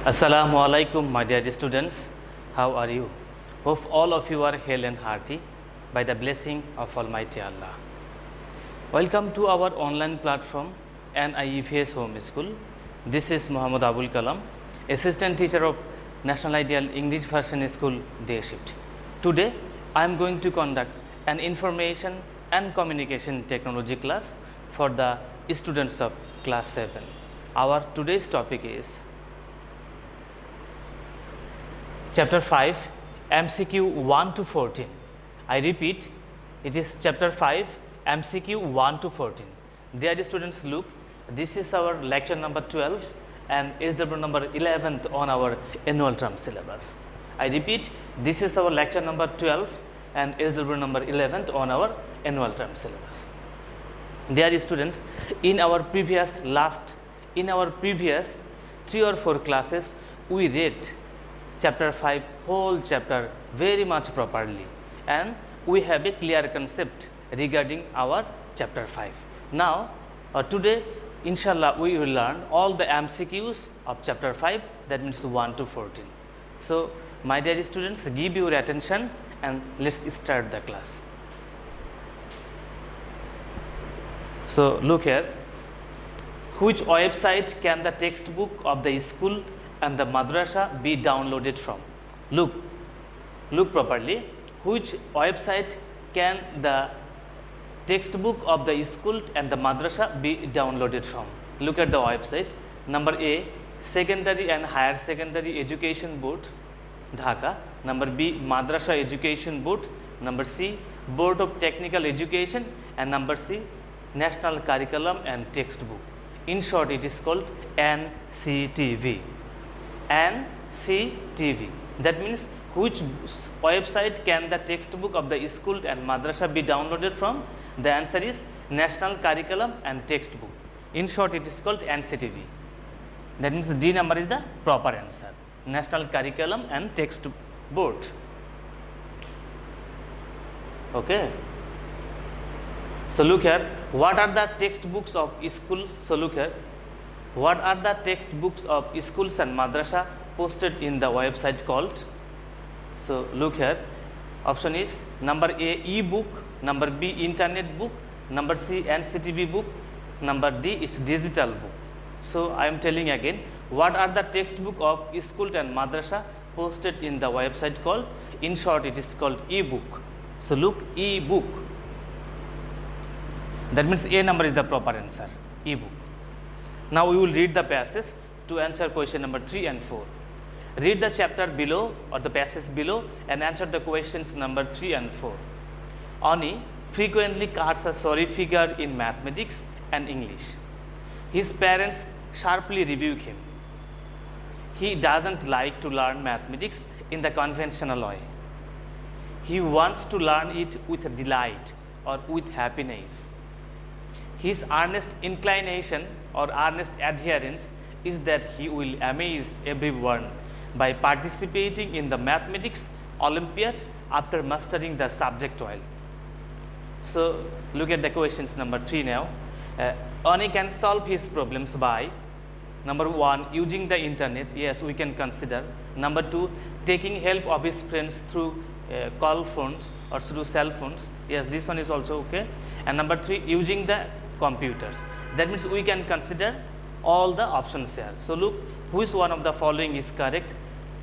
Assalamu alaikum, my dear students. How are you? Hope all of you are hale and hearty by the blessing of Almighty Allah. Welcome to our online platform NIEVS Home School. This is Muhammad Abul Kalam, Assistant Teacher of National Ideal English Version School Day Shift. Today, I am going to conduct an information and communication technology class for the students of class 7. Our today's topic is Chapter 5 MCQ 1 to 14. I repeat, it is Chapter 5 MCQ 1 to 14. Dear students, look, this is our lecture number 12 and SW number 11th on our annual term syllabus. I repeat, this is our lecture number 12 and SW number 11th on our annual term syllabus. Dear students, in our previous 3 or 4 classes, we read Chapter 5 whole chapter very much properly, and we have a clear concept regarding our Chapter 5. Now, today inshallah we will learn all the MCQs of Chapter 5, that means 1 to 14. So, my dear students, give your attention and let's start the class. So, look here, which website can the textbook of the school and the madrasa be downloaded from? Look properly, which website can the textbook of the school and the madrasa be downloaded from? Look at the website. Number A, Secondary and Higher Secondary Education Board, Dhaka. Number B, Madrasa Education Board. Number C, Board of Technical Education. And number C, National Curriculum and Textbook. In short, it is called NCTV. NCTV. That means which website can the textbook of the school and madrasa be downloaded from? The answer is National Curriculum and Textbook. In short, it is called NCTV. That means D number is the proper answer. National Curriculum and Textbook Board. Okay. So look here, what are the textbooks of schools? So look here, what are the textbooks of schools and madrasa posted in the website called? So look here, option is number A, e-book, number B, internet book, number C, NCTV book, number D is digital book. So I am telling again, what are the textbook of school and madrasa posted in the website called? In short, it is called e-book. So look, e-book. That means A number is the proper answer, e-book. Now we will read the passage to answer question number 3 and 4. Read the chapter below or the passage below and answer the questions number 3 and 4. Ani frequently casts a sorry figure in mathematics and English. His parents sharply rebuke him. He doesn't like to learn mathematics in the conventional way. He wants to learn it with delight or with happiness. His earnest inclination or earnest adherence is that he will amaze everyone by participating in the mathematics Olympiad after mastering the subject well. So look at the questions number 3 now. Ani can solve his problems by number 1, using the internet. Yes, we can consider. Number 2, taking help of his friends through call phones or through cell phones. Yes, this one is also okay. And number 3, using the computers. That means we can consider all the options here. So look, which one of the following is correct?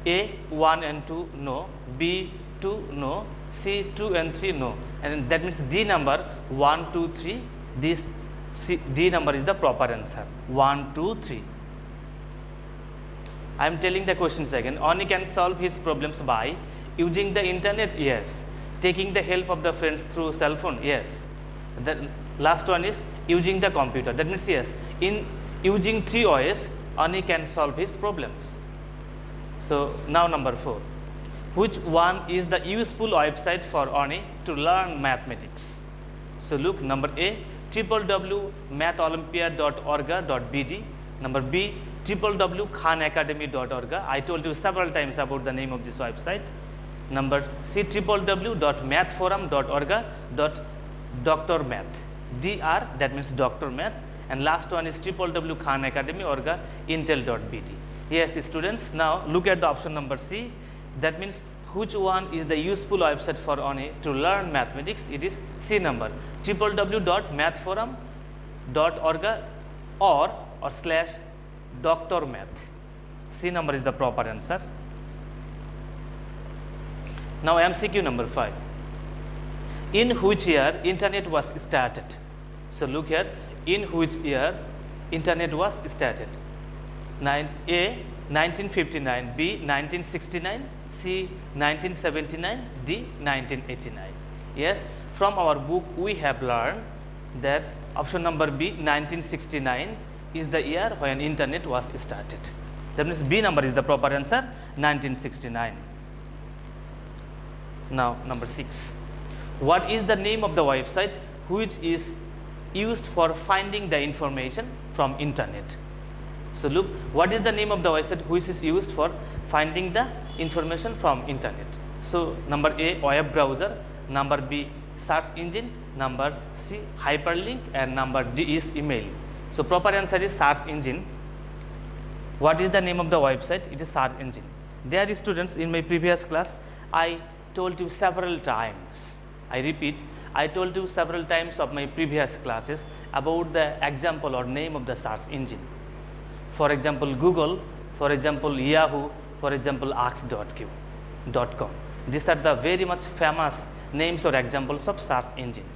A, 1 and 2, no. B, 2, no. C, 2 and 3, no. And that means D number 1, 2, 3. This D number is the proper answer. 1, 2, 3. I am telling the questions again. Ani can solve his problems by using the internet. Yes. Taking the help of the friends through cell phone. Yes. The last one is using the computer. That means yes, in using 3 ways, Ani can solve his problems. So now number 4, which one is the useful website for Ani to learn mathematics? So look, number A, www.matholympiad.org.bd. Number B, www.khanacademy.org. I told you several times about the name of this website. Number C, www.mathforum.org.Dr. Math. DR, that means Dr. Math. And last one is www.khanacademy.org.intel.bd. Yes, students, now look at the option number C. That means which one is the useful website for ONE to learn mathematics? It is C number, www.mathforum.org or slash Dr. Math. C number is the proper answer. Now MCQ number 5. In which year internet was started? So look here, in which year internet was started? A 1959, B 1969, C 1979, D 1989. Yes, from our book we have learned that option number B 1969 is the year when internet was started. That means B number is the proper answer, 1969. Now number 6. What is the name of the website which is used for finding the information from internet? So look, what is the name of the website which is used for finding the information from internet? So number A, web browser, number B, search engine, number C, hyperlink, and number D is email. So proper answer is search engine. What is the name of the website? It is search engine. Dear students, in my previous class I told you several times, I repeat, I told you several times of my previous classes about the example or name of the search engine. For example, Google, for example, Yahoo, for example, ask.com. These are the very much famous names or examples of search engine.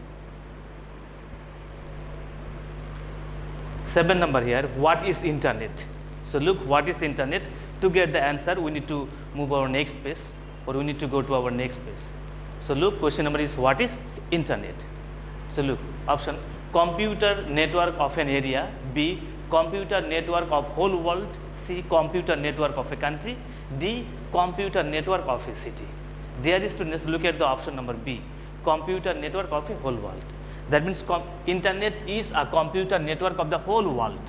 7 number here, what is internet? So look, what is internet? To get the answer, we need to move our next page, or we need to go to our next page. So look, question number is, what is internet? So look, option, computer network of an area, B, computer network of whole world, C, computer network of a country, D, computer network of a city. Dear students, look at the option number B, computer network of a whole world. That means internet is a computer network of the whole world.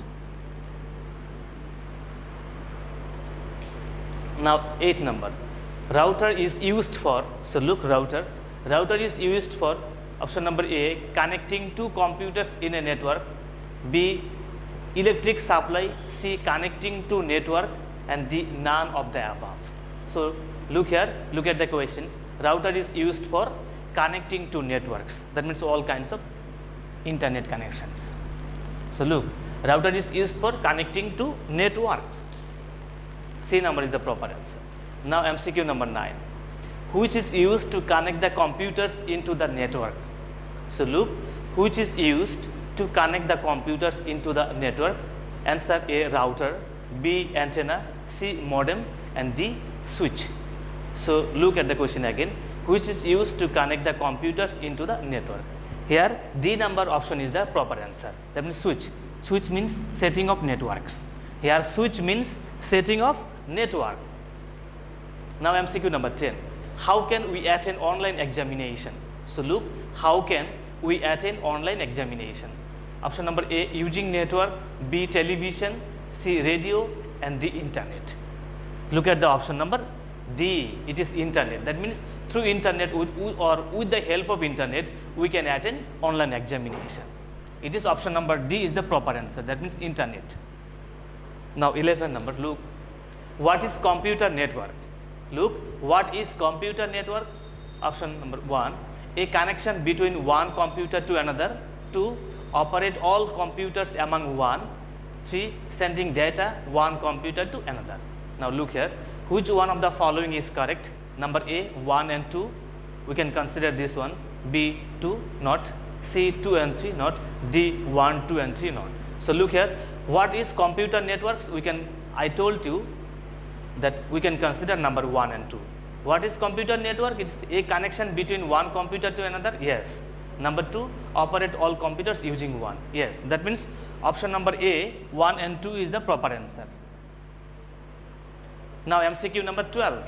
Now 8 number, router is used for, so look, router is used for, option number A, connecting two computers in a network, B, electric supply, C, connecting to network, and D, none of the above. So look here, look at the questions. Router is used for connecting to networks. That means all kinds of internet connections. So look, router is used for connecting to networks. C number is the proper answer. Now MCQ number 9. Which is used to connect the computers into the network? So look, which is used to connect the computers into the network? Answer A, router, B, antenna, C, modem, and D, switch. So look at the question again, which is used to connect the computers into the network? Here D number option is the proper answer. That means switch. Switch means setting of networks. Here switch means setting of network. Now MCQ number 10. How can we attend online examination? So look, how can we attend online examination? Option number A, using network, B, television, C, radio, and D, internet. Look at the option number D, it is internet. That means through internet or with the help of internet we can attend online examination. It is option number D is the proper answer. That means internet. Now 11 number, look, what is computer network? Look, what is computer network? Option number 1, a connection between one computer to another. 2, operate all computers among one. 3, sending data one computer to another. Now look here, which one of the following is correct? Number A, 1 and 2, we can consider this one. B, 2, not. C, 2 and 3, not. D, 1, 2 and 3, not. So look here, what is computer networks? I told you that we can consider number 1 and 2. What is computer network? It is a connection between one computer to another. Yes. Number 2, operate all computers using one. Yes. That means option number A, 1 and 2 is the proper answer. Now MCQ number 12.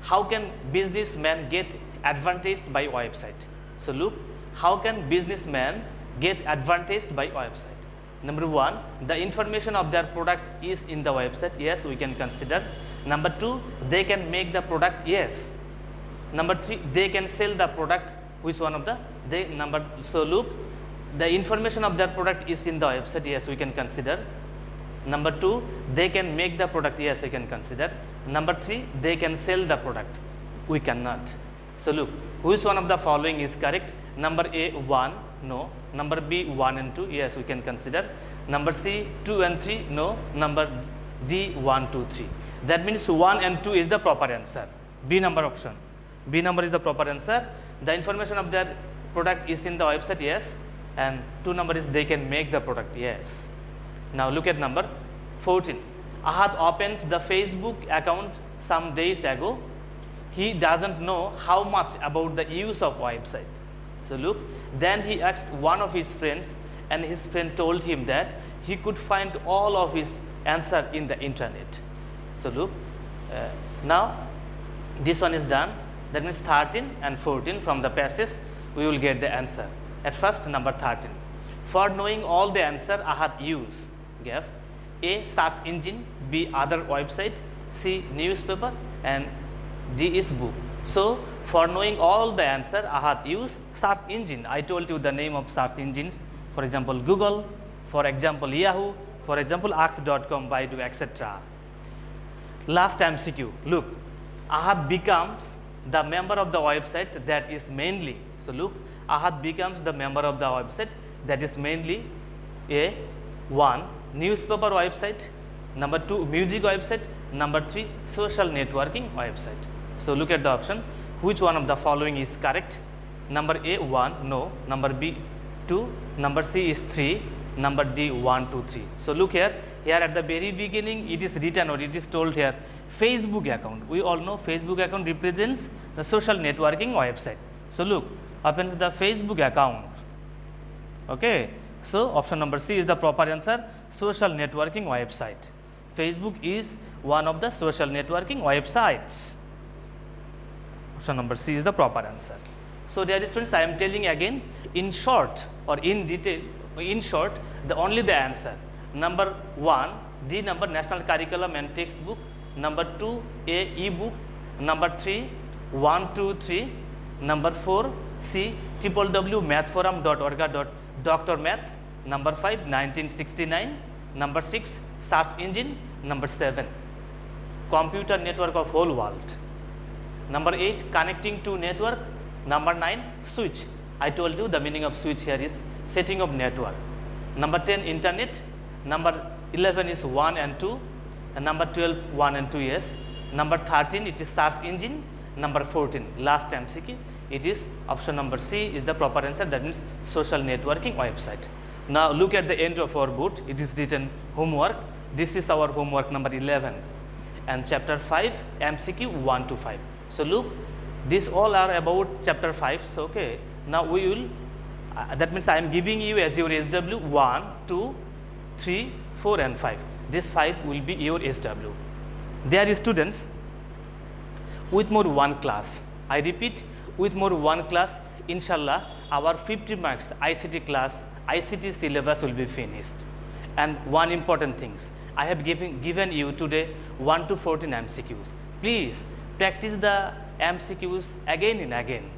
How can businessman get advantaged by website? So look, how can businessman get advantaged by website? Number 1, the information of their product is in the website. Yes, we can consider. Number 2, they can make the product. Yes. Number 3, they can sell the product. Which one of the so look, the information of their product is in the website. Yes, we can consider. Number 2, they can make the product. Yes, we can consider. Number 3, they can sell the product. We cannot. So look, which one of the following is correct? Number A, 1, no. Number B, 1 and 2, yes, we can consider. Number C, 2 and 3, no. Number D, 1, 2, 3. That means 1 and 2 is the proper answer. B number option. B number is the proper answer. The information of their product is in the website, yes. And 2 number is they can make the product, yes. Now look at number 14. Ahad opens the Facebook account some days ago. He doesn't know how much about the use of website. So look, then he asked one of his friends, and his friend told him that he could find all of his answer in the internet. So look, now this one is done. That means 13 and 14 from the passage we will get the answer. At first, number 13. For knowing all the answer, Ahad use gave A, search engine, B, other website, C, newspaper, and D is book. So for knowing all the answer, Ahad use search engine. I told you the name of search engines. For example, Google, for example, Yahoo, for example, Ask.com, Baidu, etc. Last MCQ. Look, Ahad becomes the member of the website that is mainly. So look, Ahad becomes the member of the website that is mainly A, 1, newspaper website, number 2, music website, number 3, social networking website. So look at the option. Which one of the following is correct? Number A, 1, no. Number B, 2. Number C is 3. Number D, 1, 2, 3. So look here. Here at the very beginning, it is written or it is told here, Facebook account. We all know Facebook account represents the social networking website. So look, opens the Facebook account. Okay. So option number C is the proper answer. Social networking website. Facebook is one of the social networking websites. Option number C is the proper answer. So dear students, I am telling again in short or in detail. In short, only the answer. Number 1, D number national curriculum and textbook. Number 2, A ebook. Number 3, 1, 2, 3. Number 4, C www.mathforum.org.Dr. Number 5, 1969. Number 6, search engine. Number 7, computer network of whole world. Number 8, connecting to network. Number 9, switch. I told you the meaning of switch here is setting of network. Number 10, internet. Number 11 is 1 and 2. And number 12, 1 and 2, yes. Number 13, it is search engine. Number 14, last MCQ, it is option number C is the proper answer. That means social networking website. Now look at the end of our board. It is written homework. This is our homework number 11 and chapter 5 MCQ 1 to 5. So look, these all are about chapter 5. So okay, now we will that means I am giving you as your SW 1, 2, 3, 4 and 5. This 5 will be your SW. There is students with more one class. I repeat, with more one class, inshallah, our 50 marks ICT class, ICT syllabus will be finished. And one important things, I have given you today 1 to 14 MCQs. Please practice the MCQs again and again.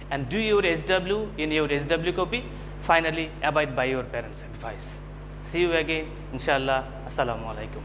And do your SW in your SW copy. Finally, abide by your parents' advice. See you again, inshallah. Assalamu alaikum.